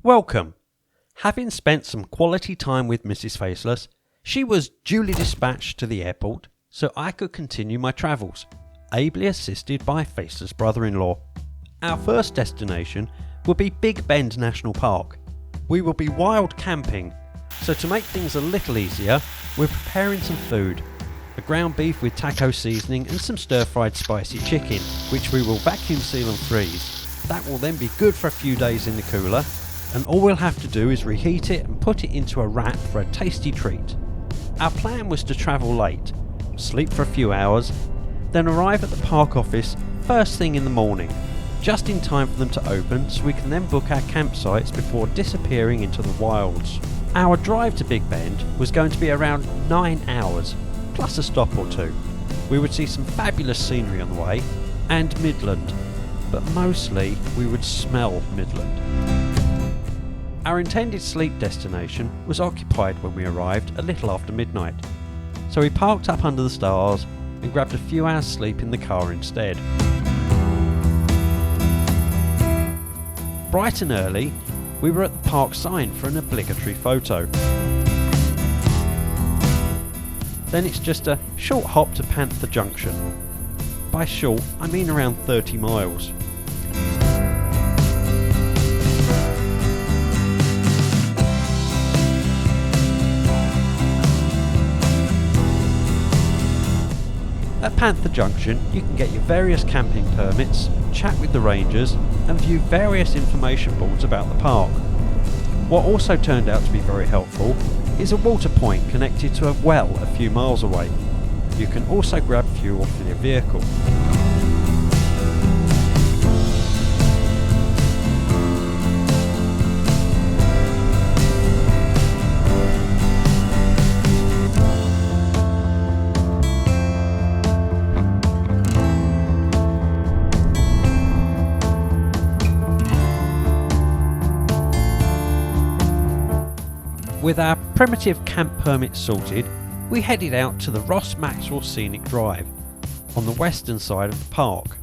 Welcome. Having spent some quality time with Mrs. Faceless, she was duly dispatched to the airport so I could continue my travels, ably assisted by Faceless' brother-in-law. Our first destination will be Big Bend National Park. We will be wild camping, so to make things a little easier, we're preparing some food. A ground beef with taco seasoning and some stir-fried spicy chicken, which we will vacuum seal and freeze. That will then be good for a few days in the cooler, and all we'll have to do is reheat it and put it into a wrap for a tasty treat. Our plan was to travel late, sleep for a few hours, then arrive at the park office first thing in the morning, just in time for them to open so we can then book our campsites before disappearing into the wilds. Our drive to Big Bend was going to be around 9 hours, plus a stop or two. We would see some fabulous scenery on the way, and Midland, but mostly we would smell Midland. Our intended sleep destination was occupied when we arrived a little after midnight, so we parked up under the stars and grabbed a few hours sleep in the car instead. Bright and early, we were at the park sign for an obligatory photo. Then it's just a short hop to Panther Junction. By short, I mean around 30 miles. At Panther Junction, you can get your various camping permits, chat with the rangers, and view various information boards about the park. What also turned out to be very helpful is a water point connected to a well a few miles away. You can also grab fuel for your vehicle. With our primitive camp permit sorted, we headed out to the Ross Maxwell Scenic Drive, on the western side of the park.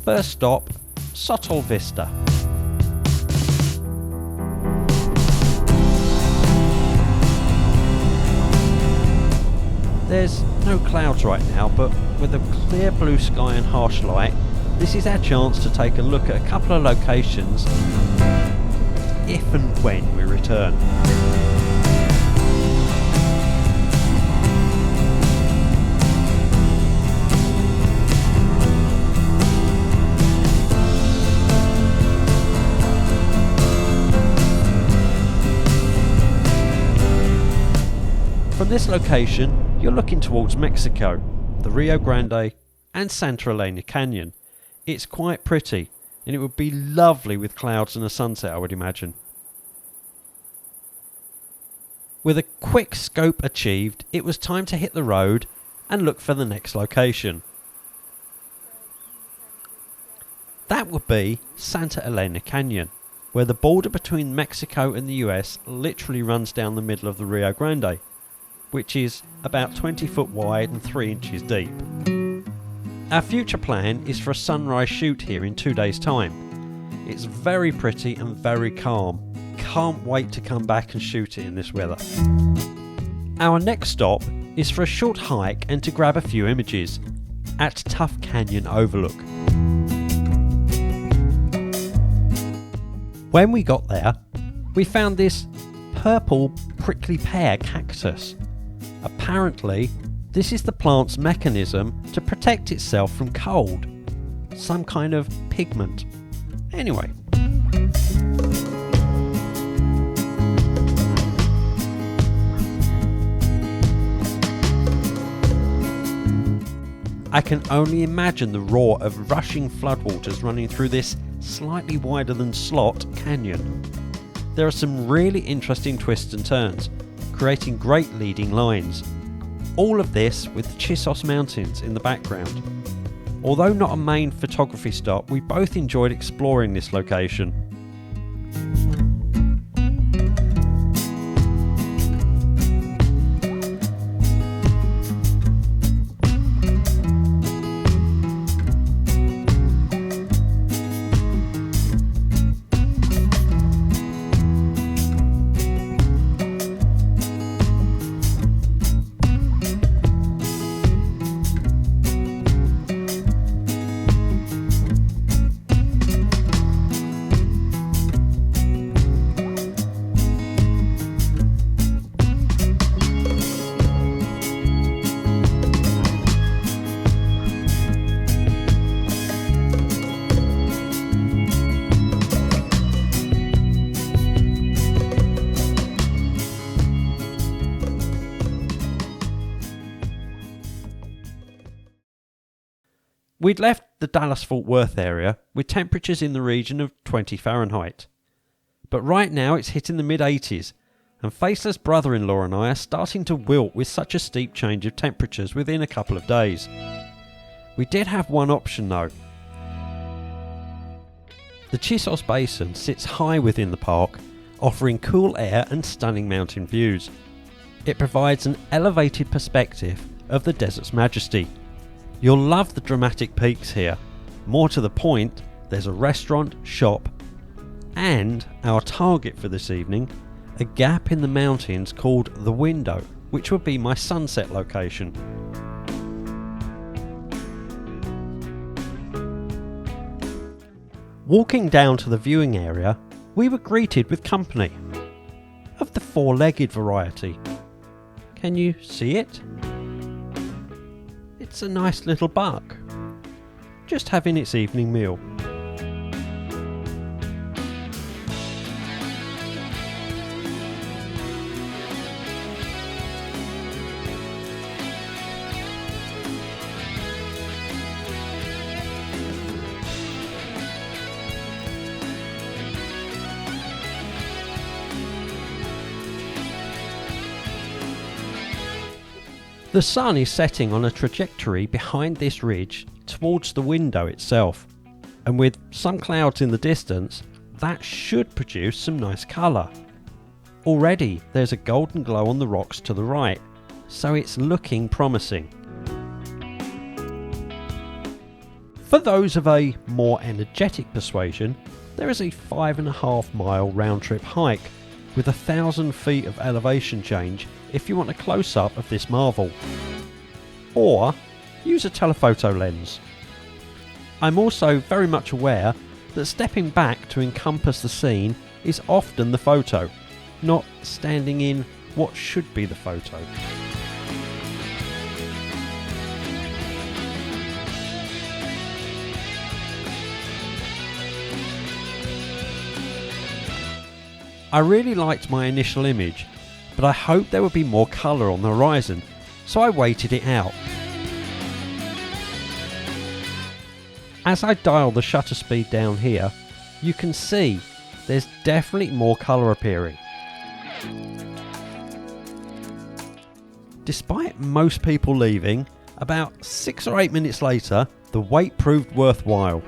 First stop, Sotol Vista. There's no clouds right now, but with a clear blue sky and harsh light, this is our chance to take a look at a couple of locations if and when we return. From this location, you're looking towards Mexico, the Rio Grande and Santa Elena Canyon. It's quite pretty, and it would be lovely with clouds and a sunset, I would imagine. With a quick scope achieved, it was time to hit the road and look for the next location. That would be Santa Elena Canyon, where the border between Mexico and the US literally runs down the middle of the Rio Grande, which is about 20 foot wide and 3 inches deep. Our future plan is for a sunrise shoot here in 2 days' time. It's very pretty and very calm. Can't wait to come back and shoot it in this weather. Our next stop is for a short hike and to grab a few images at Tuff Canyon Overlook. When we got there, we found this purple prickly pear cactus. Apparently, this is the plant's mechanism to protect itself from cold. Some kind of pigment. Anyway. I can only imagine the roar of rushing floodwaters running through this slightly wider than slot canyon. There are some really interesting twists and turns, creating great leading lines. All of this with the Chisos Mountains in the background. Although not a main photography stop, we both enjoyed exploring this location. We'd left the Dallas-Fort Worth area with temperatures in the region of 20 Fahrenheit. But right now it's hitting the mid-80s, and Faceless brother-in-law and I are starting to wilt with such a steep change of temperatures within a couple of days. We did have one option though. The Chisos Basin sits high within the park, offering cool air and stunning mountain views. It provides an elevated perspective of the desert's majesty. You'll love the dramatic peaks here. More to the point, there's a restaurant, shop, and our target for this evening, a gap in the mountains called The Window, which would be my sunset location. Walking down to the viewing area, we were greeted with company. Of the four-legged variety. Can you see it? It's a nice little buck, just having its evening meal. The sun is setting on a trajectory behind this ridge towards the window itself, and with some clouds in the distance, that should produce some nice colour. Already there's a golden glow on the rocks to the right, so it's looking promising. For those of a more energetic persuasion, there is a 5.5 mile round trip hike with 1,000 feet of elevation change if you want a close-up of this marvel. Or use a telephoto lens. I'm also very much aware that stepping back to encompass the scene is often the photo, not standing in what should be the photo. I really liked my initial image, but I hoped there would be more colour on the horizon, so I waited it out. As I dial the shutter speed down here, you can see there's definitely more colour appearing. Despite most people leaving, about 6 or 8 minutes later, the wait proved worthwhile.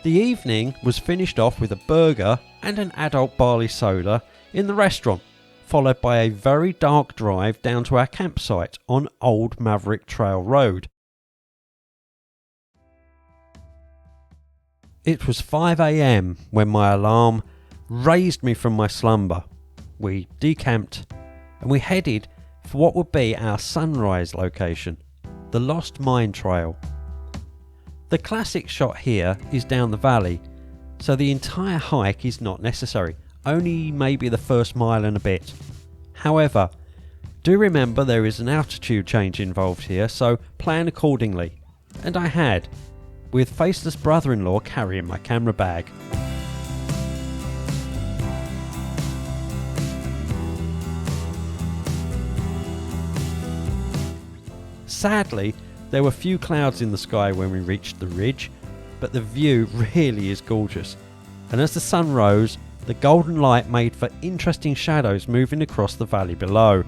The evening was finished off with a burger and an adult barley soda in the restaurant, followed by a very dark drive down to our campsite on Old Maverick Trail Road. It was 5 AM when my alarm raised me from my slumber. We decamped and we headed for what would be our sunrise location, the Lost Mine Trail. The classic shot here is down the valley, so the entire hike is not necessary, only maybe the first mile and a bit. However, do remember there is an altitude change involved here, so plan accordingly. And I had, with Faceless brother-in-law carrying my camera bag. Sadly, there were few clouds in the sky when we reached the ridge, but the view really is gorgeous. And as the sun rose, the golden light made for interesting shadows moving across the valley below.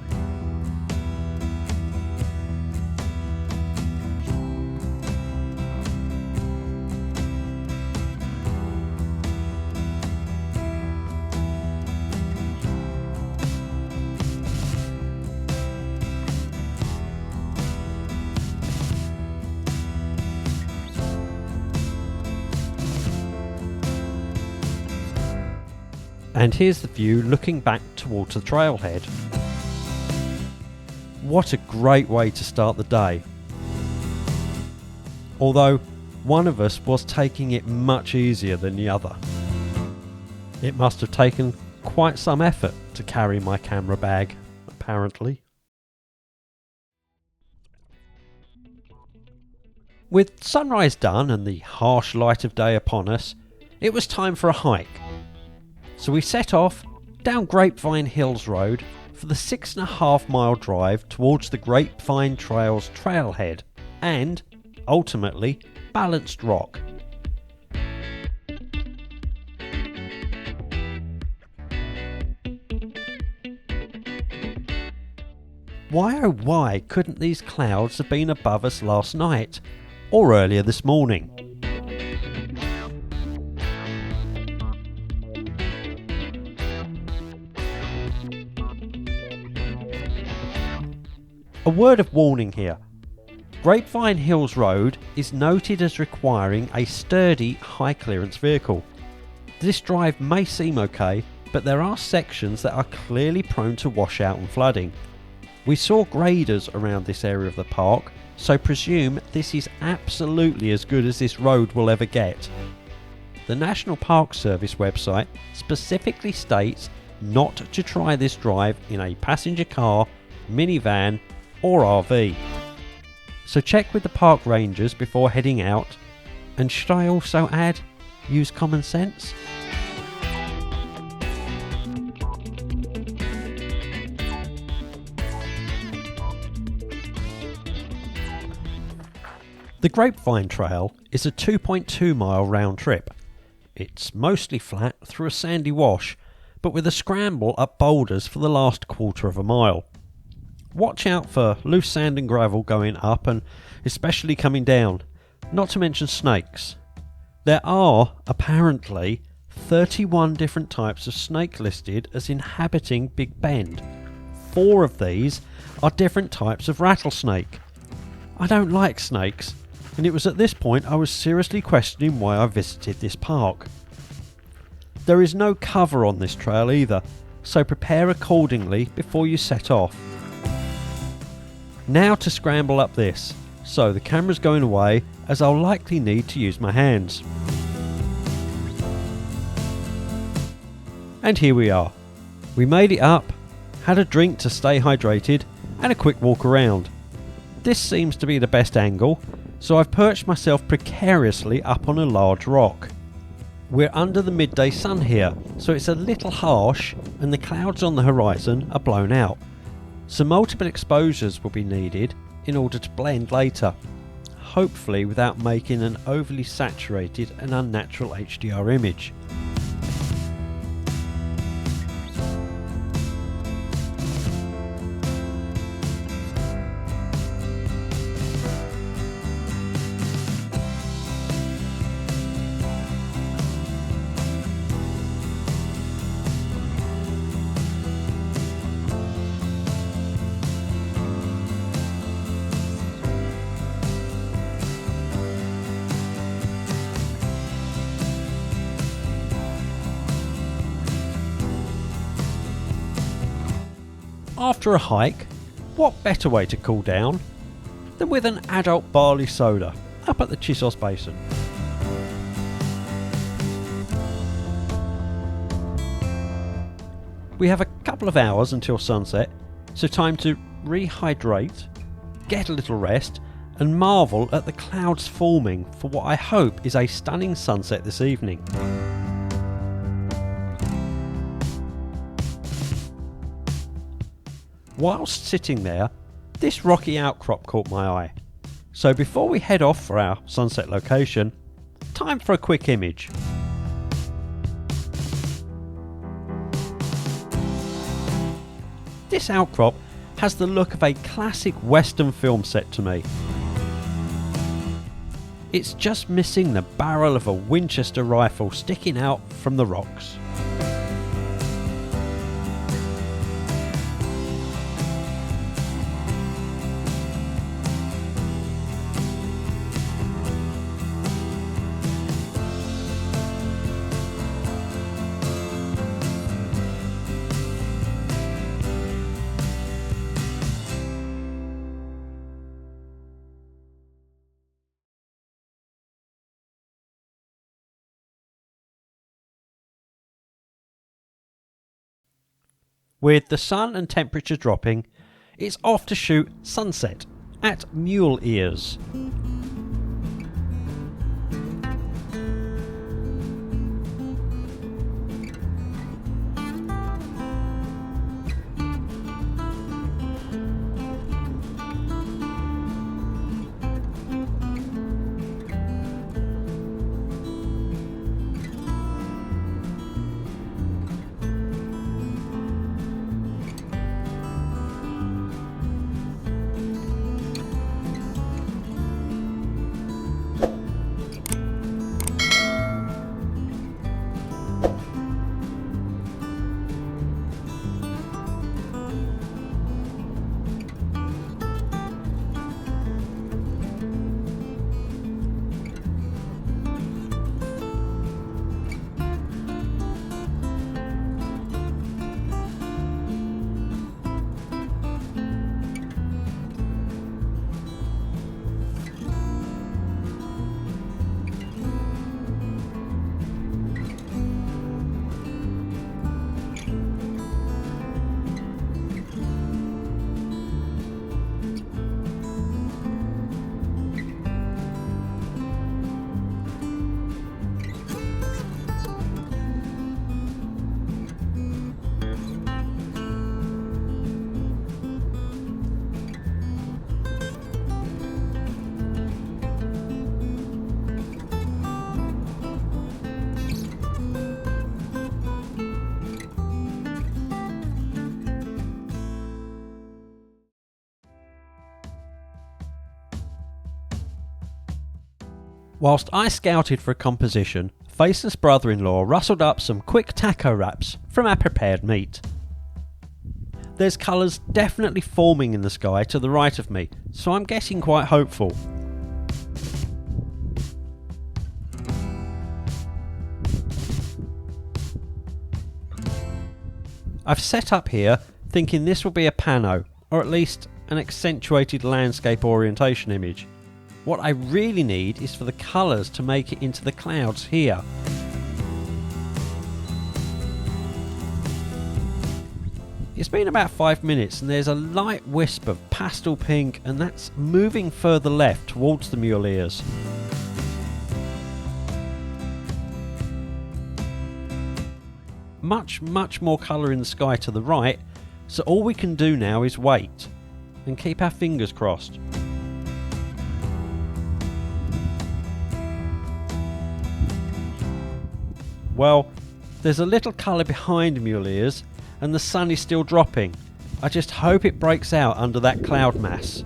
And here's the view looking back towards the trailhead. What a great way to start the day. Although one of us was taking it much easier than the other. It must have taken quite some effort to carry my camera bag, apparently. With sunrise done and the harsh light of day upon us, it was time for a hike. So we set off down Grapevine Hills Road for the 6.5 mile drive towards the Grapevine Trail's trailhead and, ultimately, Balanced Rock. Why oh why couldn't these clouds have been above us last night or earlier this morning? A word of warning here. Grapevine Hills Road is noted as requiring a sturdy, high clearance vehicle. This drive may seem okay, but there are sections that are clearly prone to washout and flooding. We saw graders around this area of the park, so presume this is absolutely as good as this road will ever get. The National Park Service website specifically states not to try this drive in a passenger car, minivan or RV. So check with the park rangers before heading out, and should I also add, use common sense? The Grapevine Trail is a 2.2 mile round trip. It's mostly flat through a sandy wash, but with a scramble up boulders for the last quarter of a mile. Watch out for loose sand and gravel going up and especially coming down, not to mention snakes. There are, apparently, 31 different types of snake listed as inhabiting Big Bend. 4 of these are different types of rattlesnake. I don't like snakes, and it was at this point I was seriously questioning why I visited this park. There is no cover on this trail either, so prepare accordingly before you set off. Now to scramble up this, so the camera's going away as I'll likely need to use my hands. And here we are. We made it up, had a drink to stay hydrated, and a quick walk around. This seems to be the best angle, so I've perched myself precariously up on a large rock. We're under the midday sun here, so it's a little harsh and the clouds on the horizon are blown out. So multiple exposures will be needed in order to blend later, hopefully without making an overly saturated and unnatural HDR image. After a hike, what better way to cool down than with an adult barley soda up at the Chisos Basin. We have a couple of hours until sunset, so time to rehydrate, get a little rest and marvel at the clouds forming for what I hope is a stunning sunset this evening. Whilst sitting there, this rocky outcrop caught my eye. So before we head off for our sunset location, time for a quick image. This outcrop has the look of a classic Western film set to me. It's just missing the barrel of a Winchester rifle sticking out from the rocks. With the sun and temperature dropping, it's off to shoot sunset at Mule Ears. Whilst I scouted for a composition, Faceless brother-in-law rustled up some quick taco wraps from our prepared meat. There's colours definitely forming in the sky to the right of me, so I'm getting quite hopeful. I've set up here thinking this will be a pano, or at least an accentuated landscape orientation image. What I really need is for the colours to make it into the clouds here. It's been about 5 minutes and there's a light wisp of pastel pink, and that's moving further left towards the Mule Ears. Much more colour in the sky to the right, so all we can do now is wait and keep our fingers crossed. Well, there's a little colour behind Mule Ears and the sun is still dropping. I just hope it breaks out under that cloud mass.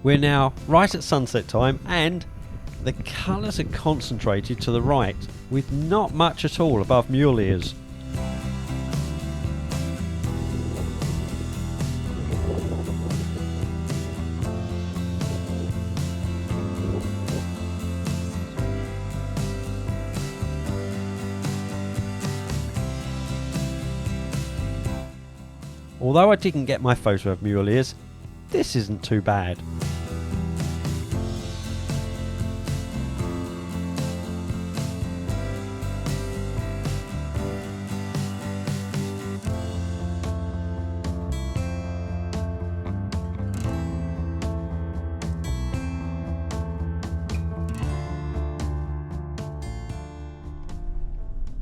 We're now right at sunset time and the colours are concentrated to the right with not much at all above Mule Ears. Although I didn't get my photo of Mule Ears, this isn't too bad.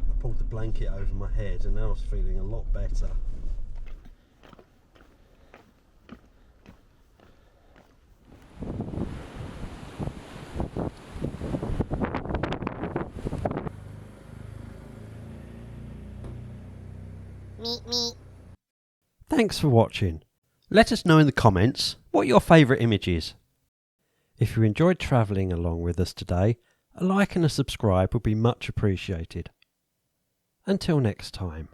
I pulled the blanket over my head and now I was feeling a lot better. Thanks for watching. Let us know in the comments what your favourite image is. If you enjoyed travelling along with us today, a like and a subscribe would be much appreciated. Until next time.